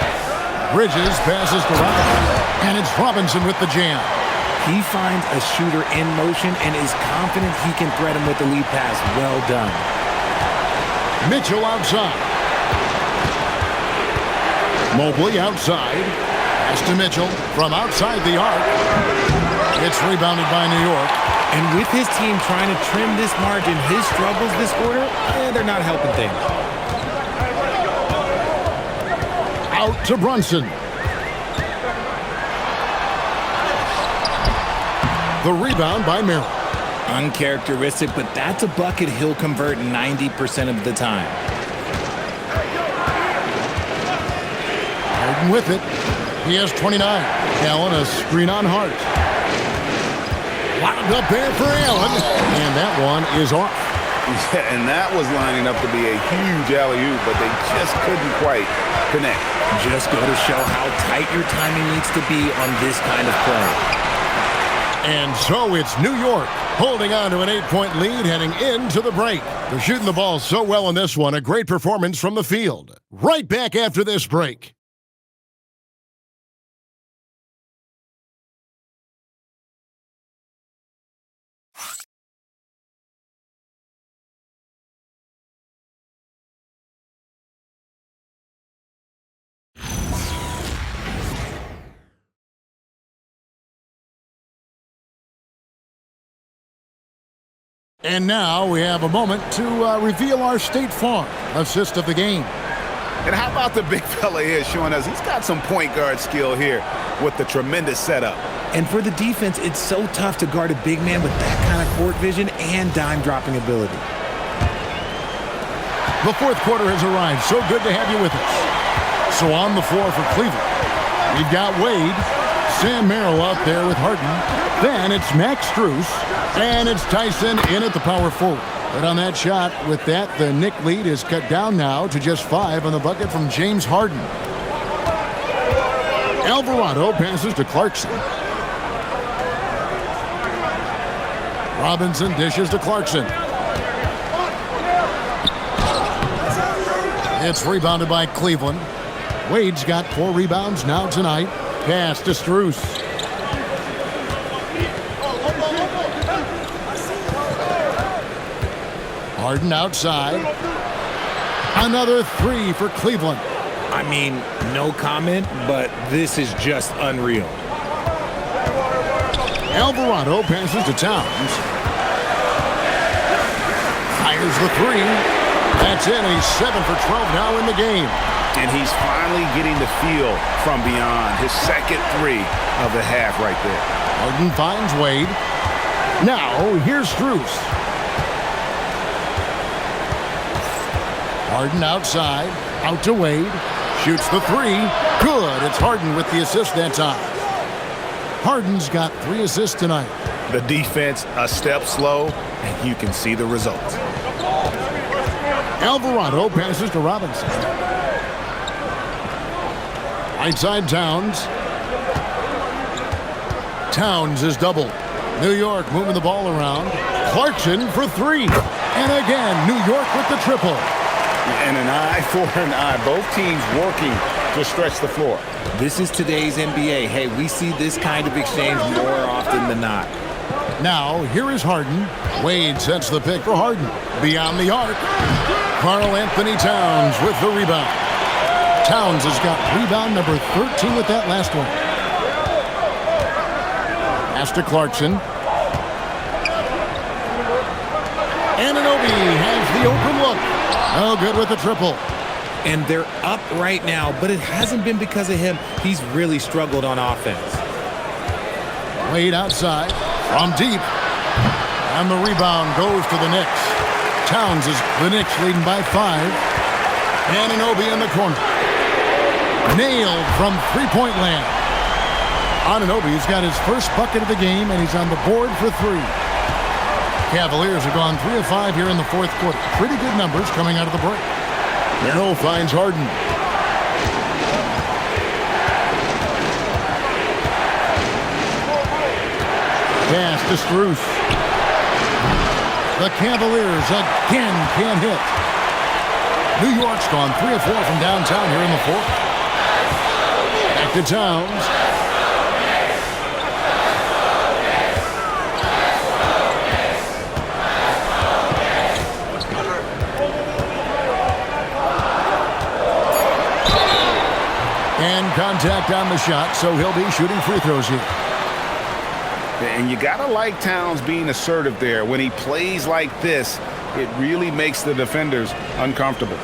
Bridges passes to Robinson, and it's Robinson with the jam. He finds a shooter in motion and is confident he can thread him with the lead pass. Well done. Mitchell outside. Mobley outside. Pass to Mitchell from outside the arc. It's rebounded by New York. And with his team trying to trim this margin, his struggles this quarter, they're not helping things. Out to Brunson. The rebound by Merrill. Uncharacteristic, but that's a bucket he'll convert 90% of the time. Harden with it. He has 29. Allen a screen on Hart. Wound up there for Allen. And that one is off. Yeah, and that was lining up to be a huge alley-oop, but they just couldn't quite connect. Just go to show how tight your timing needs to be on this kind of play. And so it's New York holding on to an 8-point lead heading into the break. They're shooting the ball so well in this one. A great performance from the field. Right back after this break. And now we have a moment to reveal our State Farm assist of the game. And how about the big fella here showing us he's got some point guard skill here with the tremendous setup. And for the defense, it's so tough to guard a big man with that kind of court vision and dime-dropping ability. The fourth quarter has arrived. So good to have you with us. So on the floor for Cleveland, we've got Wade, Sam Merrill out there with Harden. Then it's Max Strus, and it's Tyson in at the power forward. But on that shot, with that, the Knick lead is cut down now to just 5 on the bucket from James Harden. Alvarado passes to Clarkson. Robinson dishes to Clarkson. It's rebounded by Cleveland. Wade's got 4 rebounds now tonight. Pass to Strus. Harden outside. Another 3 for Cleveland. I mean, no comment, but this is just unreal. Alvarado passes to Towns. Fires the 3. That's in. He's 7 for 12 now in the game. And he's finally getting the feel from beyond. His second 3 of the half right there. Harden finds Wade. Now, here's Strus. Harden outside. Out to Wade. Shoots the 3. Good. It's Harden with the assist that time. Harden's got 3 assists tonight. The defense a step slow, and you can see the results. Alvarado passes to Robinson. Right side Towns. Towns is doubled. New York moving the ball around. Clarkson for 3. And again, New York with the triple. And an eye for an eye. Both teams working to stretch the floor. This is today's NBA. Hey, we see this kind of exchange more often than not. Now, here is Harden. Wade sets the pick for Harden. Beyond the arc. Karl Anthony Towns with the rebound. Towns has got rebound number 13 with that last one. Pass to Clarkson. Anunoby has the open look. Oh, good with the triple. And they're up right now, but it hasn't been because of him. He's really struggled on offense. Wade outside from deep. And the rebound goes to the Knicks. Towns is the Knicks leading by 5. Anunoby in the corner. Nailed from three-point land. Anunoby's got his first bucket of the game, and he's on the board for 3. Cavaliers have gone 3 of 5 here in the fourth quarter. Pretty good numbers coming out of the break. Merrill finds Harden. Pass to Strus. The Cavaliers again can't hit. New York's gone 3 of 4 from downtown here in the fourth. Back to Towns. And contact on the shot, so he'll be shooting free throws here. And you got to like Towns being assertive there. When he plays like this, it really makes the defenders uncomfortable.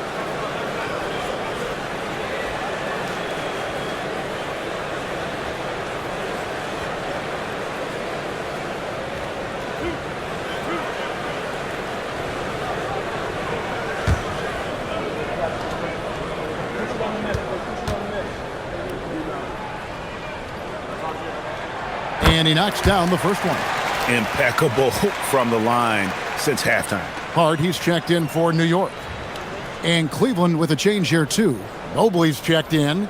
And he knocks down the first one. Impeccable from the line since halftime. Hard, he's checked in for New York. And Cleveland with a change here, too. Mobley's checked in.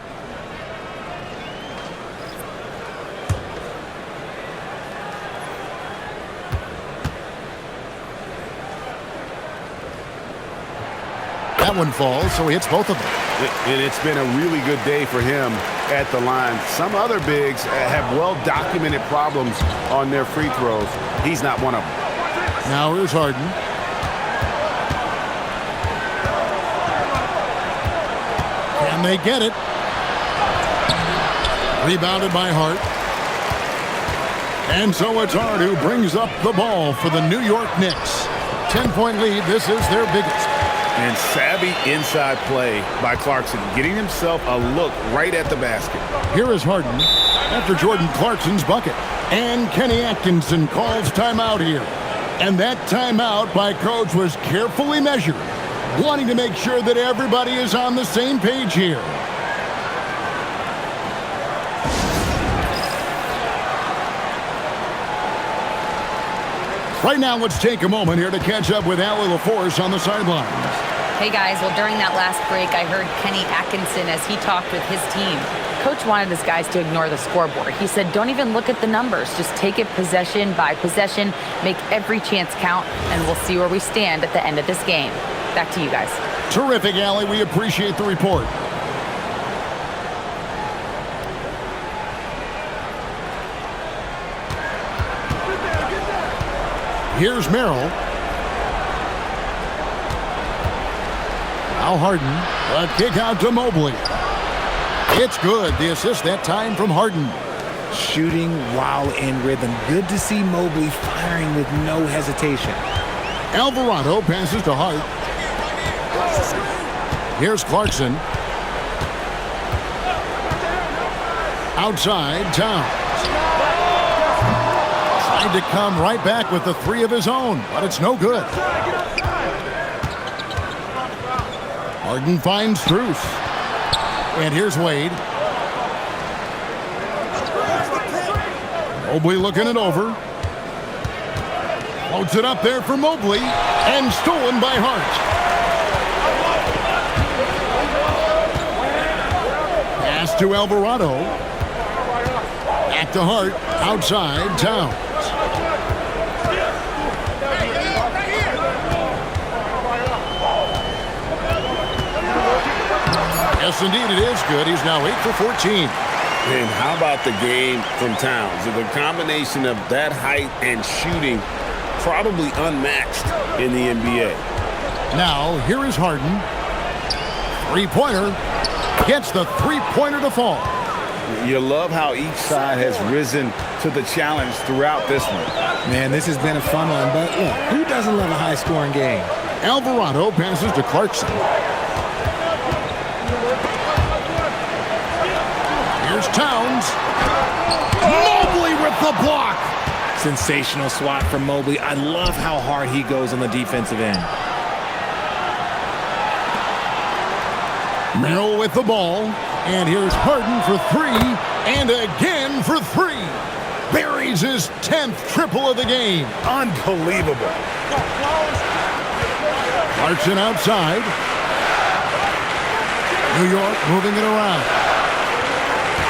That one falls, so he hits both of them. And it's been a really good day for him at the line. Some other bigs have well-documented problems on their free throws. He's not one of them. Now here's Harden. Can they get it? Rebounded by Hart. And so it's Hart who brings up the ball for the New York Knicks. 10-point lead. This is their biggest. And savvy inside play by Clarkson, getting himself a look right at the basket. Here is Harden after Jordan Clarkson's bucket. And Kenny Atkinson calls timeout here. And that timeout by Coach was carefully measured, wanting to make sure that everybody is on the same page here. Right now, let's take a moment here to catch up with Allie LaForce on the sidelines. Hey guys, well during that last break, I heard Kenny Atkinson as he talked with his team. Coach wanted his guys to ignore the scoreboard. He said, don't even look at the numbers. Just take it possession by possession, make every chance count, and we'll see where we stand at the end of this game. Back to you guys. Terrific, Allie. We appreciate the report. Here's Merrill. Now Harden. A kick out to Mobley. It's good. The assist that time from Harden. Shooting while in rhythm. Good to see Mobley firing with no hesitation. Alvarado passes to Hart. Here's Clarkson. Outside, Towns. Tried to come right back with the three of his own, but it's no good. Harden finds Strus. And here's Wade. Mobley looking it over. Floats it up there for Mobley. And stolen by Hart. Pass to Alvarado. Back to Hart. Outside, Towns. Yes, indeed, it is good. He's now 8 for 14. And how about the game from Towns? The combination of that height and shooting, probably unmatched in the NBA. Now, here is Harden. Three-pointer. Gets the three-pointer to fall. You love how each side has risen to the challenge throughout this one. Man, this has been a fun one, but look, who doesn't love a high-scoring game? Alvarado passes to Clarkson. Here's Towns. Mobley with the block. Sensational swat from Mobley. I love how hard he goes on the defensive end. Merrill with the ball. And here's Harden for three. And again for three. Buries his 10th triple of the game. Unbelievable. Clarkson outside. New York moving it around.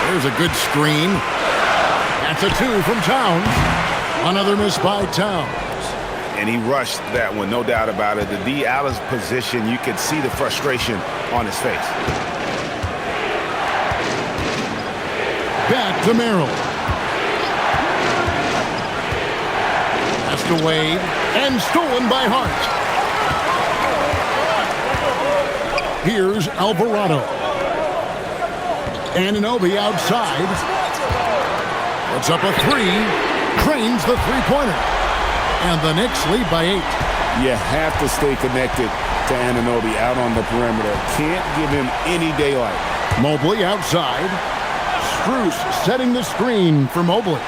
There's a good screen. That's a two from Towns. Another miss by Towns. And he rushed that one, no doubt about it. The D out of position, you could see the frustration on his face. Back to Merrill. That's to Wade. And stolen by Hart. Here's Alvarado. Anunoby outside. Puts up a three. Cranes the three-pointer. And the Knicks lead by 8. You have to stay connected to Anunoby out on the perimeter. Can't give him any daylight. Mobley outside. Strus setting the screen for Mobley.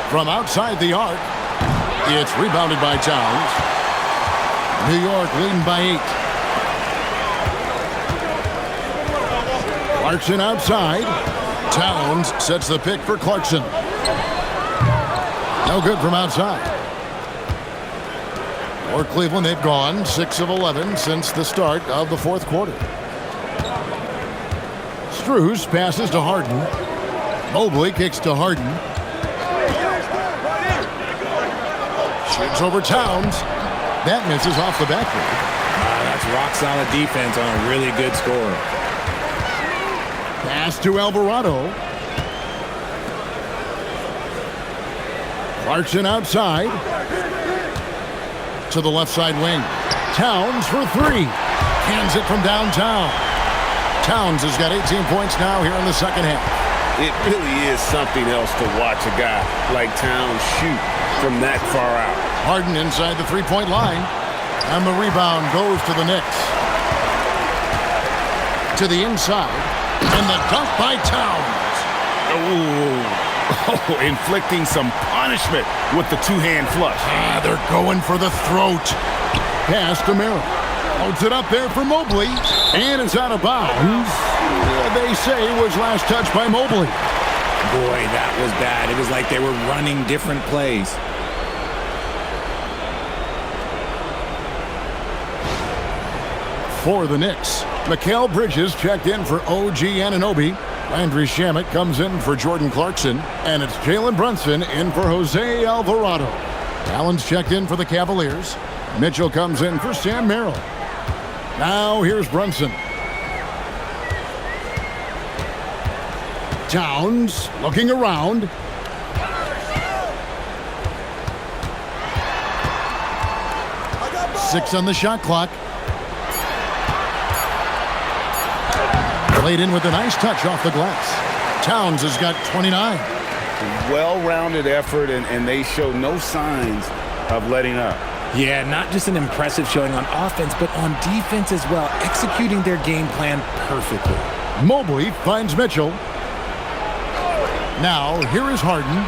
From outside the arc. It's rebounded by Towns. New York leading by 8. Clarkson outside. Towns sets the pick for Clarkson. No good from outside. For Cleveland, they've gone 6 of 11 since the start of the fourth quarter. Strus passes to Harden. Mobley kicks to Harden. Shoots over Towns. That misses off the backboard. That's rock-solid defense on a really good score. Pass to Alvarado. Clarkson outside. To the left side wing. Towns for three. Cans it from downtown. Towns has got 18 points now here in the second half. It really is something else to watch a guy like Towns shoot from that far out. Harden inside the three-point line. And the rebound goes to the Knicks. To the inside. And the dunk by Towns. Oh, inflicting some punishment with the two-hand flush. They're going for the throat. Pass to Merrill. Holds it up there for Mobley. And it's out of bounds. They say it was last touched by Mobley. Boy, that was bad. It was like they were running different plays. For the Knicks, Mikal Bridges checked in for OG Anunoby. Landry Shamet comes in for Jordan Clarkson. And it's Jalen Brunson in for Jose Alvarado. Allen's checked in for the Cavaliers. Mitchell comes in for Sam Merrill. Now here's Brunson. Towns looking around. Six on the shot clock. Played in with a nice touch off the glass. Towns has got 29. Well-rounded effort, and they show no signs of letting up. Yeah, not just an impressive showing on offense, but on defense as well, executing their game plan perfectly. Mobley finds Mitchell. Now, here is Harden.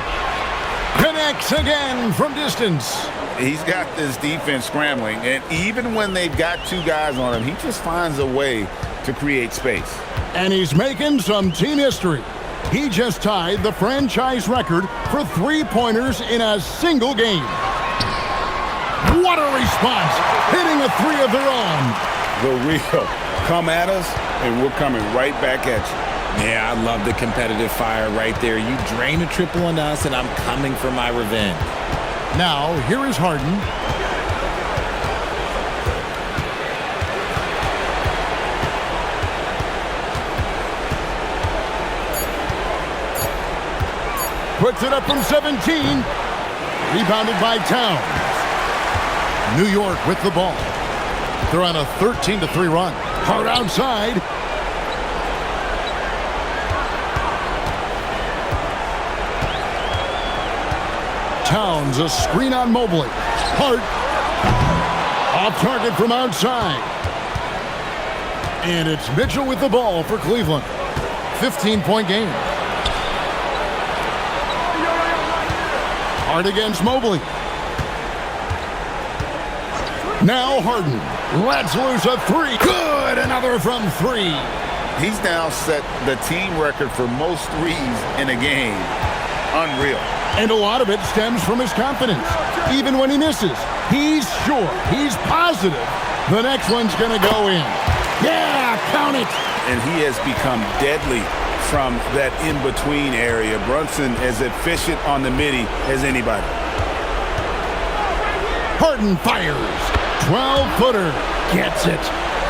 Connects again from distance. He's got this defense scrambling, and even when they've got two guys on him, he just finds a way to create space. And he's making some team history. He just tied the franchise record for three-pointers in a single game. What a response! Hitting a three of their own. The real come at us, and we're coming right back at you. Yeah, I love the competitive fire right there. You drain a triple on us, and I'm coming for my revenge. Now, here is Harden. Puts it up from 17. Rebounded by Towns. New York with the ball. They're on a 13-3 run. Hard outside. Towns, a screen on Mobley. Hart. Off target from outside. And it's Mitchell with the ball for Cleveland. 15-point game. Hart against Mobley. Now Harden lets loose a three. Good, another from three. He's now set the team record for most threes in a game. Unreal. And a lot of it stems from his confidence. Even when he misses, he's sure, he's positive the next one's going to go in. Yeah, count it. And he has become deadly from that in-between area. Brunson as efficient on the midi as anybody. Harden fires. 12-footer. Gets it.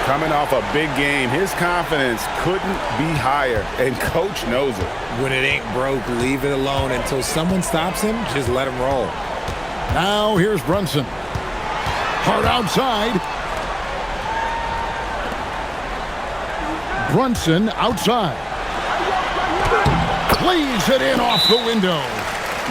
Coming off a big game, his confidence couldn't be higher, and coach knows it. When it ain't broke, leave it alone until someone stops him. Just let him roll. Now here's Brunson. Hard outside. Brunson outside. Plays it in off the window.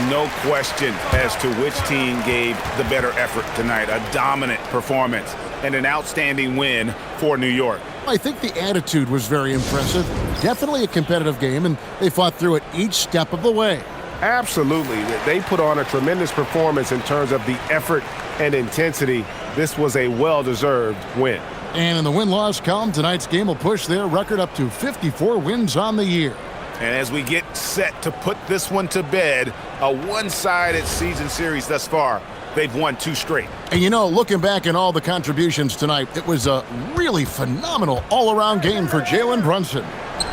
No question as to which team gave the better effort tonight. A dominant performance and an outstanding win for New York. I think the attitude was very impressive. Definitely a competitive game, and they fought through it each step of the way. Absolutely. They put on a tremendous performance in terms of the effort and intensity. This was a well-deserved win. And in the win-loss column, tonight's game will push their record up to 54 wins on the year. And as we get set to put this one to bed, a one-sided season series thus far, they've won 2 straight. And you know, looking back at all the contributions tonight, it was a really phenomenal all-around game for Jalen Brunson.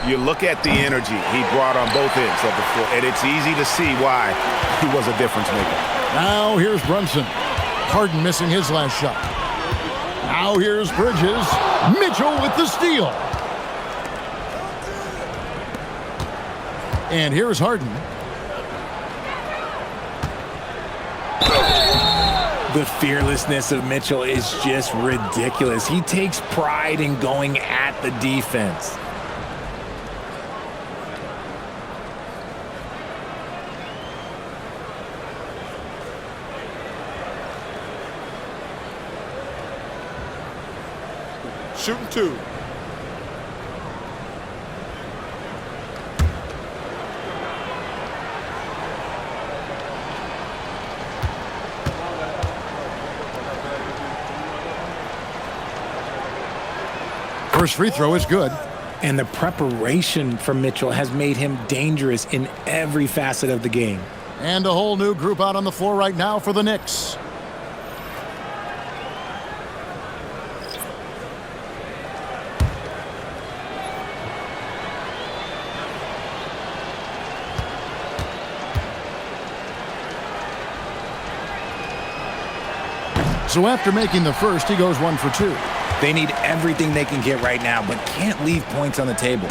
You look at the energy he brought on both ends of the floor, and it's easy to see why he was a difference maker. Now here's Brunson. Harden missing his last shot. Now here's Bridges. Mitchell with the steal. And here's Harden. The fearlessness of Mitchell is just ridiculous. He takes pride in going at the defense. shooting 2. First free throw is good. And the preparation from Mitchell has made him dangerous in every facet of the game. And a whole new group out on the floor right now for the Knicks. So after making the first, he goes 1 for 2. They need everything they can get right now, but can't leave points on the table.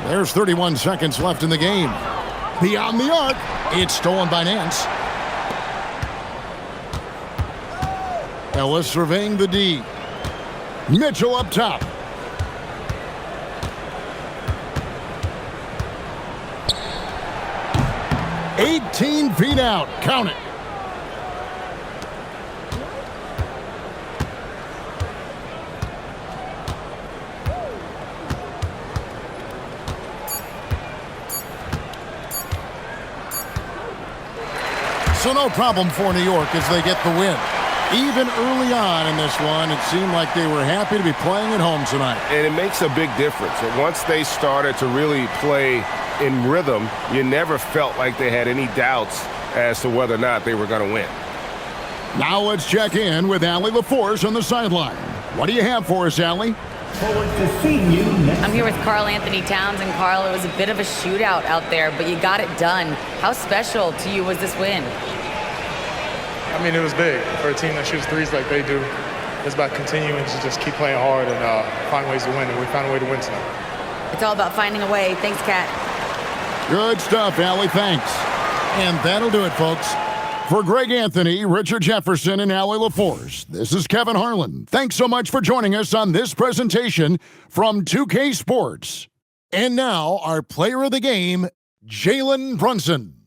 There's 31 seconds left in the game. Beyond the arc. It's stolen by Nance. Ellis surveying the D. Mitchell up top. "18 feet out." Count it. So no problem for New York as they get the win. Even early on in this one, it seemed like they were happy to be playing at home tonight. And it makes a big difference. And once they started to really play in rhythm, you never felt like they had any doubts as to whether or not they were going to win. Now let's check in with Allie LaForce on the sideline. What do you have for us, Allie? I'm here with Karl Anthony Towns, and Karl, it was a bit of a shootout out there, but you got it done. How special to you was this win? I mean, it was big for a team that shoots threes like they do. It's about continuing to just keep playing hard and find ways to win, and we found a way to win tonight. It's all about finding a way. Thanks, Kat. Good stuff, Allie. Thanks. And that'll do it, folks. For Greg Anthony, Richard Jefferson, and Allie LaForce, this is Kevin Harlan. Thanks so much for joining us on this presentation from 2K Sports. And now, our player of the game, Jalen Brunson.